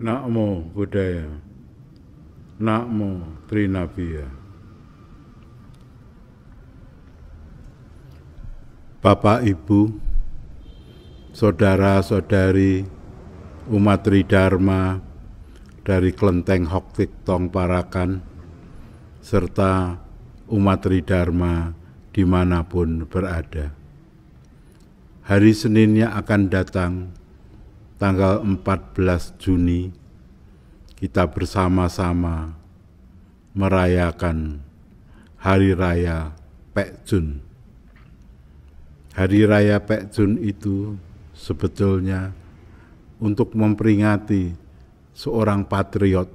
Namo Buddhaya, Namo Trinabia. Bapak, Ibu, saudara-saudari umat Tridharma dari Klenteng Hok Tik Tong Parakan, serta umat Tridharma dimanapun berada. Hari Senin yang akan datang, tanggal 14 Juni, kita bersama-sama merayakan Hari Raya Pek Chun. Hari Raya Pek Chun itu sebetulnya untuk memperingati seorang patriot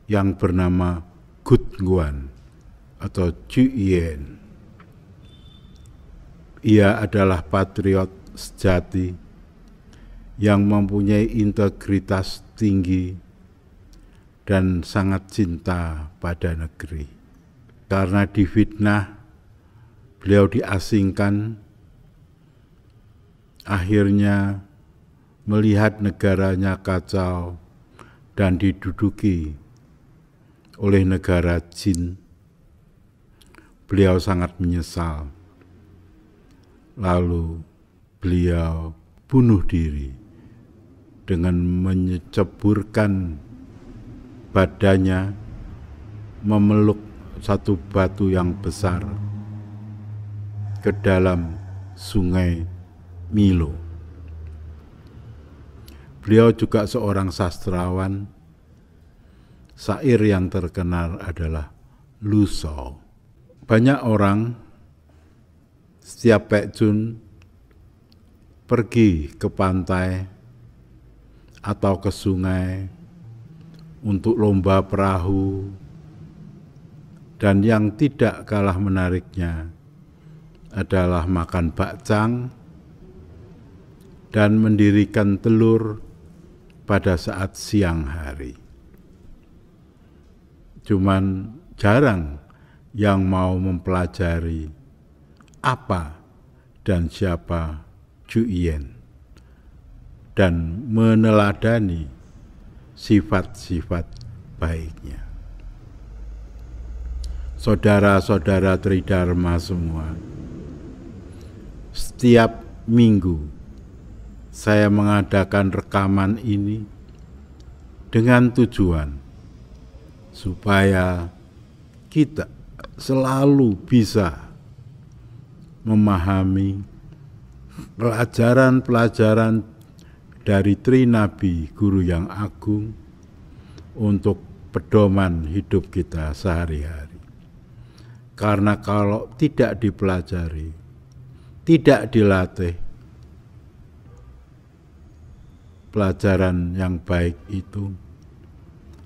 yang bernama Gut Nguyen atau Chu Yen. Ia adalah patriot sejati yang mempunyai integritas tinggi dan sangat cinta pada negeri. Karena difitnah, beliau diasingkan, akhirnya melihat negaranya kacau dan diduduki oleh negara Jin. Beliau sangat menyesal. Lalu beliau bunuh diri dengan menceburkan badannya memeluk satu batu yang besar ke dalam sungai Milo. Beliau juga seorang sastrawan. Syair yang terkenal adalah Lu Shou. Banyak orang setiap Pek Chun pergi ke pantai atau ke sungai untuk lomba perahu, dan yang tidak kalah menariknya adalah makan bakcang dan mendirikan telur pada saat siang hari. Cuman jarang yang mau mempelajari apa dan siapa Chu Yen dan meneladani sifat-sifat baiknya. Saudara-saudara Tridharma semua, setiap minggu saya mengadakan rekaman ini dengan tujuan supaya kita selalu bisa memahami pelajaran-pelajaran dari Trinabi Guru yang Agung untuk pedoman hidup kita sehari-hari. Karena kalau tidak dipelajari, tidak dilatih, pelajaran yang baik itu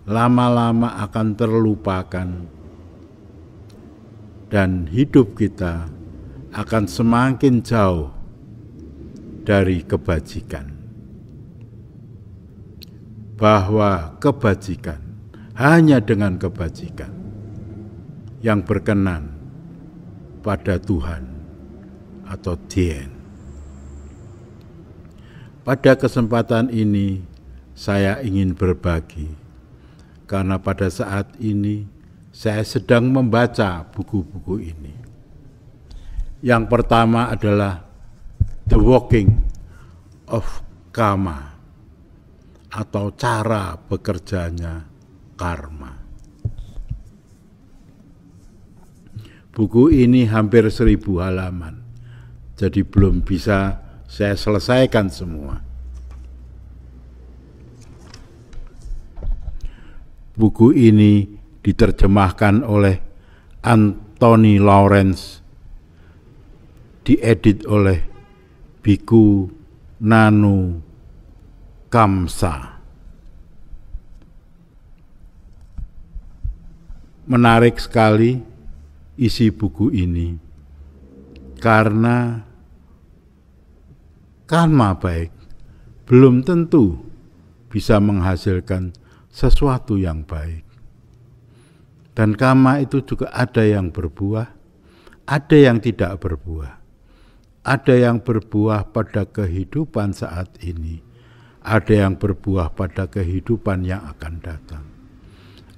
lama-lama akan terlupakan dan hidup kita akan semakin jauh dari kebajikan. Bahwa kebajikan, hanya dengan kebajikan yang berkenan pada Tuhan atau Tien. Pada kesempatan ini saya ingin berbagi, karena pada saat ini saya sedang membaca buku-buku ini. Yang pertama adalah The Working of Karma atau cara bekerjanya karma. Buku ini hampir 1000 halaman, jadi belum bisa saya selesaikan semua. Buku ini diterjemahkan oleh Anthony Lawrence, diedit oleh Biku Nanu Kamsa. Menarik sekali isi buku ini, karena karma baik belum tentu bisa menghasilkan sesuatu yang baik. Dan karma itu juga ada yang berbuah, ada yang tidak berbuah. Ada yang berbuah pada kehidupan saat ini, ada yang berbuah pada kehidupan yang akan datang.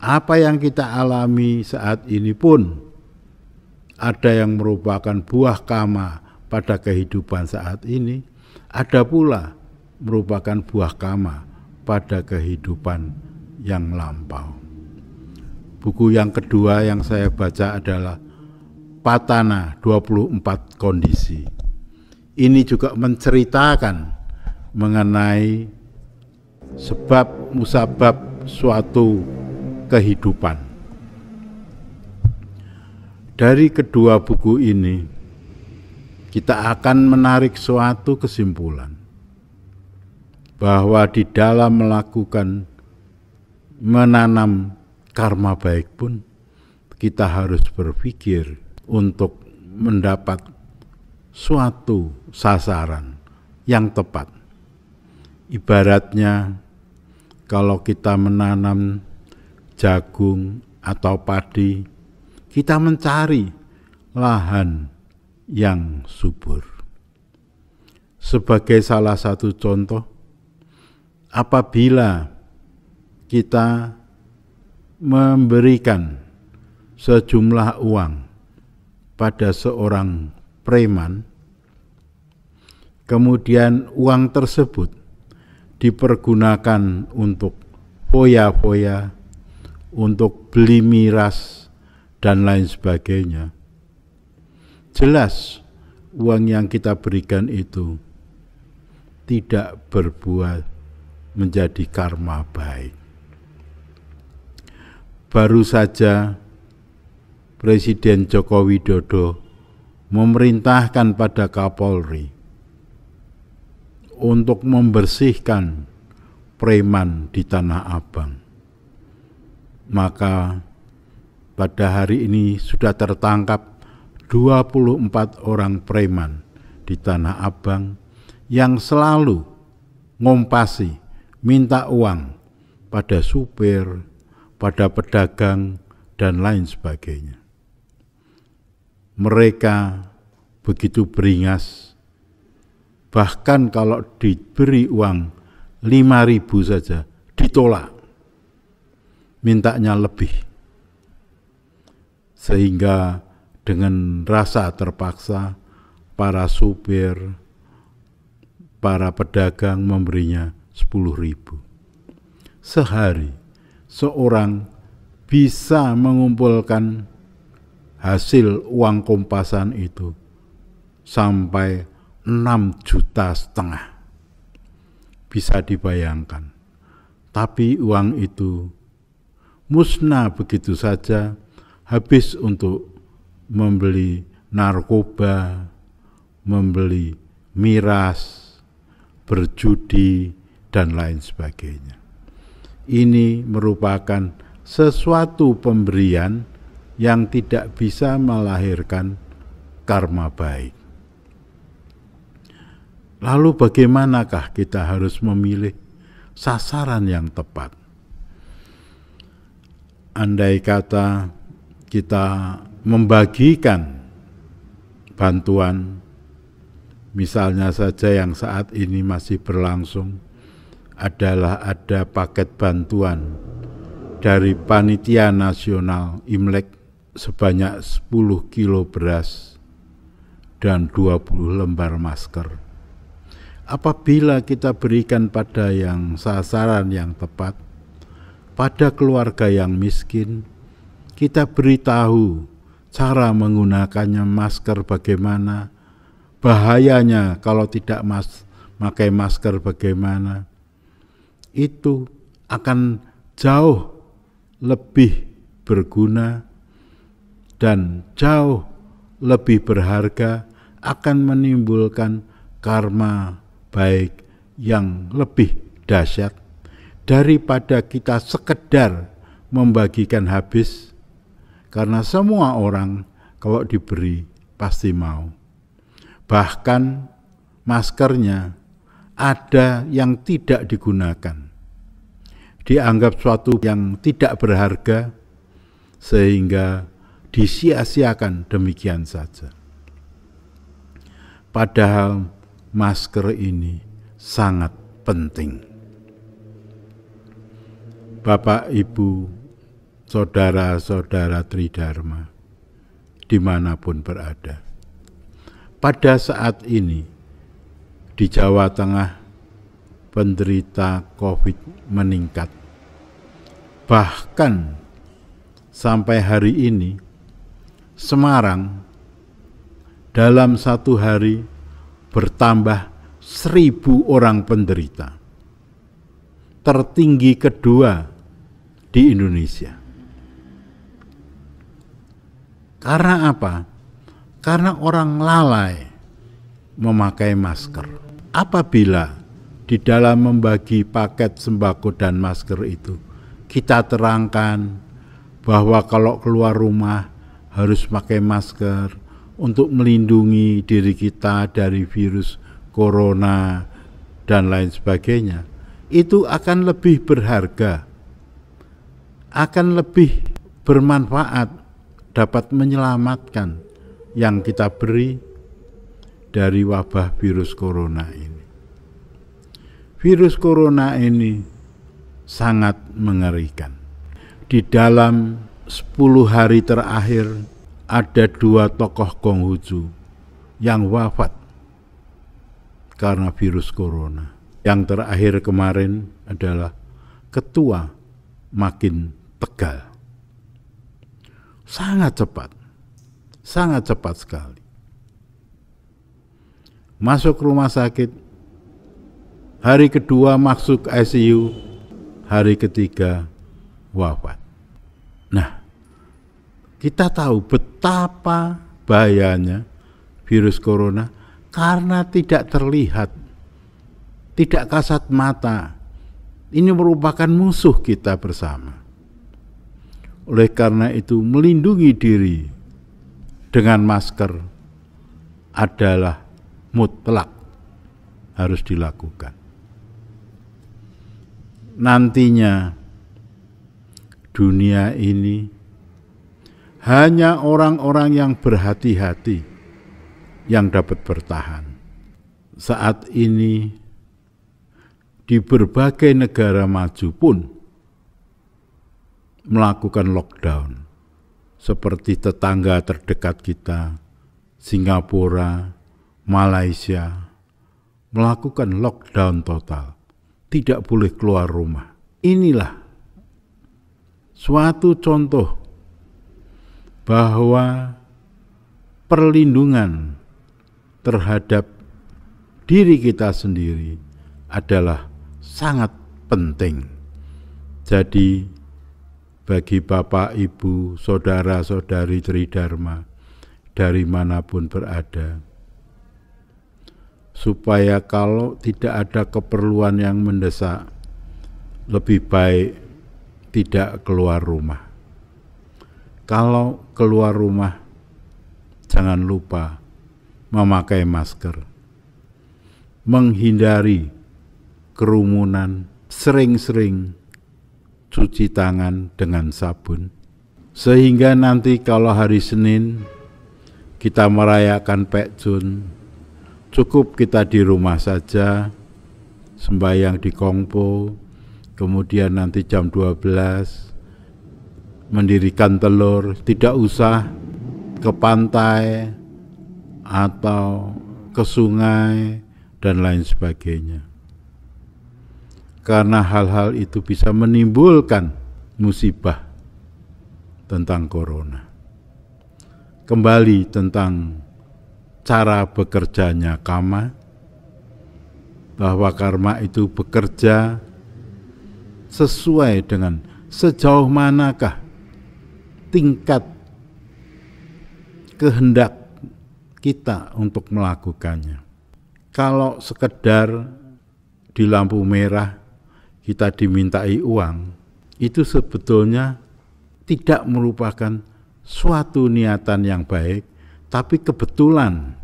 Apa yang kita alami saat ini pun ada yang merupakan buah kama pada kehidupan saat ini, ada pula merupakan buah kama pada kehidupan yang lampau. Buku yang kedua yang saya baca adalah Patana 24 Kondisi. Ini juga menceritakan mengenai sebab musabab suatu kehidupan. Dari kedua buku ini kita akan menarik suatu kesimpulan bahwa di dalam melakukan menanam karma baik pun kita harus berpikir untuk mendapat suatu sasaran yang tepat. Ibaratnya kalau kita menanam jagung atau padi, kita mencari lahan yang subur. Sebagai salah satu contoh, apabila kita memberikan sejumlah uang pada seorang preman, kemudian uang tersebut dipergunakan untuk foya-foya, untuk beli miras, dan lain sebagainya. Jelas uang yang kita berikan itu tidak berbuah menjadi karma baik. Baru saja Presiden Joko Widodo memerintahkan pada Kapolri untuk membersihkan preman di Tanah Abang. Maka pada hari ini sudah tertangkap 24 orang preman di Tanah Abang yang selalu ngompasi, minta uang pada supir, pada pedagang, dan lain sebagainya. Mereka begitu beringas, bahkan kalau diberi uang 5.000 saja ditolak, mintanya lebih. Sehingga dengan rasa terpaksa para supir, para pedagang memberinya 10.000. Sehari seorang bisa mengumpulkan hasil uang kompasan itu sampai 6,5 juta. Bisa dibayangkan. Tapi uang itu musnah begitu saja, habis untuk membeli narkoba, membeli miras, berjudi, dan lain sebagainya. Ini merupakan sesuatu pemberian yang tidak bisa melahirkan karma baik. Lalu bagaimanakah kita harus memilih sasaran yang tepat? Andai kata kita membagikan bantuan, misalnya saja yang saat ini masih berlangsung, adalah ada paket bantuan dari Panitia Nasional Imlek sebanyak 10 kilo beras dan 20 lembar masker. Apabila kita berikan pada yang sasaran yang tepat, pada keluarga yang miskin, kita beritahu cara menggunakannya masker bagaimana, bahayanya kalau tidak pakai masker bagaimana. Itu akan jauh lebih berguna dan jauh lebih berharga, akan menimbulkan karma baik yang lebih dahsyat daripada kita sekedar membagikan habis, karena semua orang kalau diberi pasti mau. Bahkan maskernya ada yang tidak digunakan, dianggap suatu yang tidak berharga, sehingga disia-siakan demikian saja. Padahal masker ini sangat penting. Bapak, Ibu, saudara-saudara Tridharma, dimanapun berada. Pada saat ini, di Jawa Tengah, penderita COVID meningkat. Bahkan sampai hari ini, Semarang dalam satu hari bertambah 1.000 orang penderita. Tertinggi kedua di Indonesia. Karena apa? Karena orang lalai memakai masker. Apabila di dalam membagi paket sembako dan masker itu kita terangkan bahwa kalau keluar rumah harus pakai masker untuk melindungi diri kita dari virus corona dan lain sebagainya, itu akan lebih berharga, akan lebih bermanfaat, dapat menyelamatkan yang kita beri dari wabah virus corona ini. Virus corona ini sangat mengerikan. Di dalam 10 hari terakhir ada 2 tokoh Konghucu yang wafat karena virus corona. Yang terakhir kemarin adalah Ketua Makin Tegal. Sangat cepat sekali. Masuk rumah sakit, hari kedua masuk ICU, hari ketiga wafat. Nah, kita tahu betapa bahayanya virus corona karena tidak terlihat, tidak kasat mata. Ini merupakan musuh kita bersama. Oleh karena itu, melindungi diri dengan masker adalah mutlak harus dilakukan. Nantinya dunia ini hanya orang-orang yang berhati-hati yang dapat bertahan. Saat ini di berbagai negara maju pun melakukan lockdown, seperti tetangga terdekat kita, Singapura, Malaysia, melakukan lockdown total, tidak boleh keluar rumah. Inilah suatu contoh bahwa perlindungan terhadap diri kita sendiri adalah sangat penting. Jadi bagi Bapak, Ibu, saudara-saudari Tridharma dari manapun berada, supaya kalau tidak ada keperluan yang mendesak, lebih baik tidak keluar rumah. Kalau keluar rumah, jangan lupa memakai masker, menghindari kerumunan, sering-sering cuci tangan dengan sabun, sehingga nanti kalau hari Senin kita merayakan Pekjun, cukup kita di rumah saja, sembahyang di Kongpo, kemudian nanti jam 12 mendirikan telur, tidak usah ke pantai atau ke sungai dan lain sebagainya. Karena hal-hal itu bisa menimbulkan musibah tentang corona. Kembali tentang cara bekerjanya karma, bahwa karma itu bekerja sesuai dengan sejauh manakah tingkat kehendak kita untuk melakukannya. Kalau sekedar di lampu merah kita dimintai uang, itu sebetulnya tidak merupakan suatu niatan yang baik, tapi kebetulan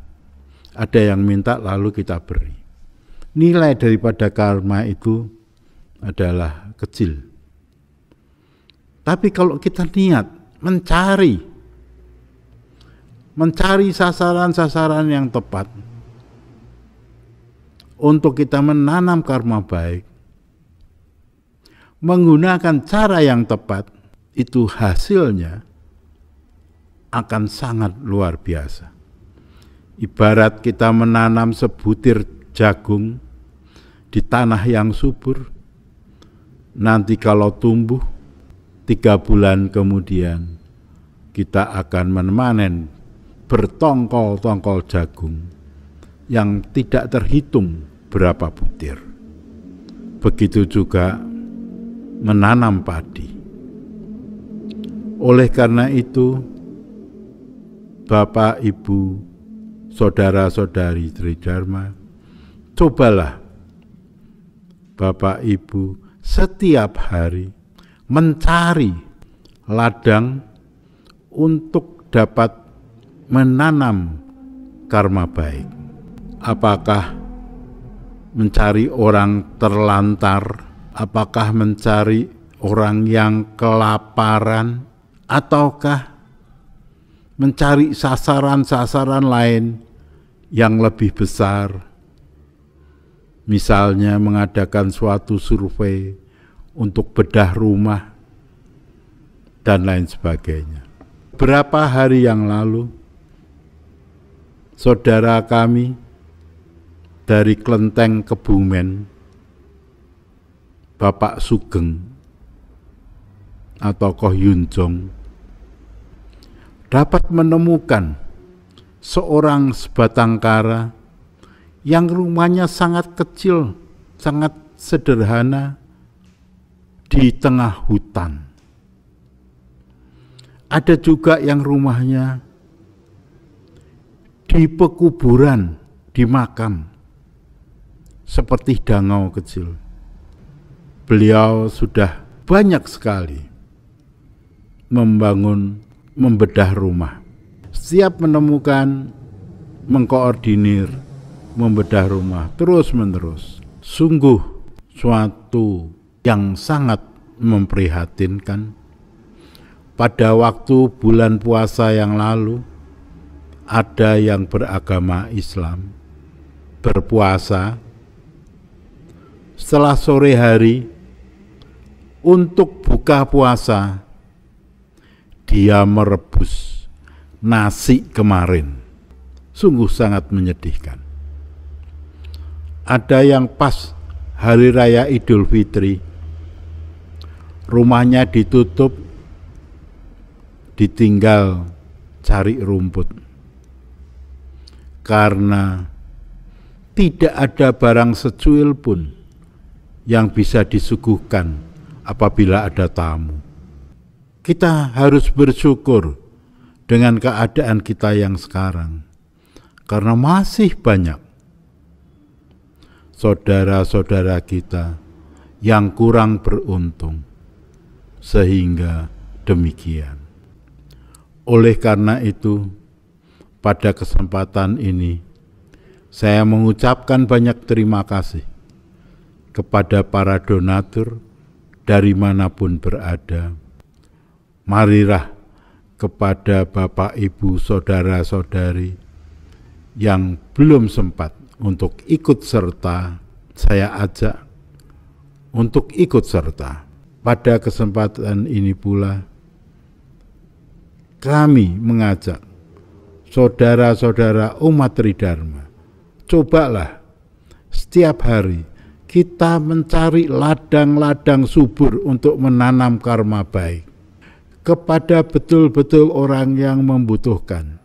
ada yang minta lalu kita beri. Nilai daripada karma itu adalah kecil. Tapi kalau kita niat mencari sasaran-sasaran yang tepat untuk kita menanam karma baik, menggunakan cara yang tepat, itu hasilnya akan sangat luar biasa. Ibarat kita menanam sebutir jagung di tanah yang subur, nanti kalau tumbuh 3 bulan kemudian kita akan memanen bertongkol-tongkol jagung yang tidak terhitung berapa butir. Begitu juga menanam padi. Oleh karena itu, Bapak, Ibu, saudara-saudari Tridharma, cobalah Bapak Ibu setiap hari mencari ladang untuk dapat menanam karma baik. Apakah mencari orang terlantar, apakah mencari orang yang kelaparan, ataukah mencari sasaran-sasaran lain yang lebih besar, misalnya mengadakan suatu survei untuk bedah rumah dan lain sebagainya. Berapa hari yang lalu, saudara kami dari Klenteng Kebumen, Bapak Sugeng atau Koh Yun Jong, dapat menemukan seorang sebatang kara yang rumahnya sangat kecil, sangat sederhana di tengah hutan. Ada juga yang rumahnya di pekuburan, di makam, seperti dangau kecil. Beliau sudah banyak sekali membedah rumah. Setiap menemukan, mengkoordinir, membedah rumah terus-menerus. Sungguh suatu yang sangat memprihatinkan. Pada waktu bulan puasa yang lalu, ada yang beragama Islam berpuasa. Setelah sore hari, untuk buka puasa, dia merebus nasi kemarin. Sungguh sangat menyedihkan. Ada yang pas Hari Raya Idul Fitri, rumahnya ditutup, ditinggal cari rumput. Karena tidak ada barang secuil pun yang bisa disuguhkan apabila ada tamu. Kita harus bersyukur dengan keadaan kita yang sekarang, karena masih banyak saudara-saudara kita yang kurang beruntung, sehingga demikian. Oleh karena itu, pada kesempatan ini, saya mengucapkan banyak terima kasih kepada para donatur dari manapun berada. Marilah kepada Bapak, Ibu, saudara-saudari yang belum sempat untuk ikut serta, saya ajak untuk ikut serta. Pada kesempatan ini pula, kami mengajak saudara-saudara umat Tridharma, cobalah setiap hari kita mencari ladang-ladang subur untuk menanam karma baik kepada betul-betul orang yang membutuhkan.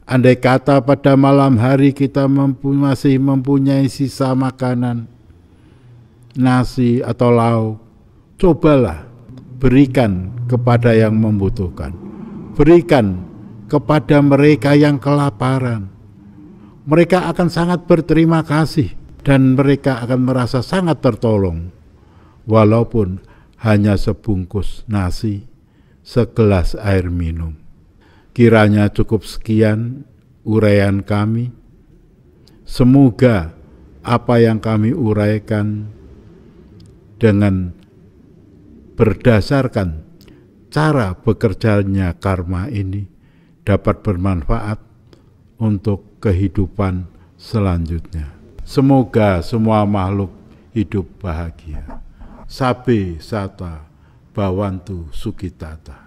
Andai kata pada malam hari kita masih mempunyai sisa makanan, nasi atau lauk, cobalah berikan kepada yang membutuhkan. Berikan kepada mereka yang kelaparan. Mereka akan sangat berterima kasih dan mereka akan merasa sangat tertolong, walaupun hanya sebungkus nasi, segelas air minum. Kiranya cukup sekian uraian kami. Semoga apa yang kami uraikan dengan berdasarkan cara bekerjanya karma ini dapat bermanfaat untuk kehidupan selanjutnya. Semoga semua makhluk hidup bahagia. Sabe Sata Bawantu Sukitata.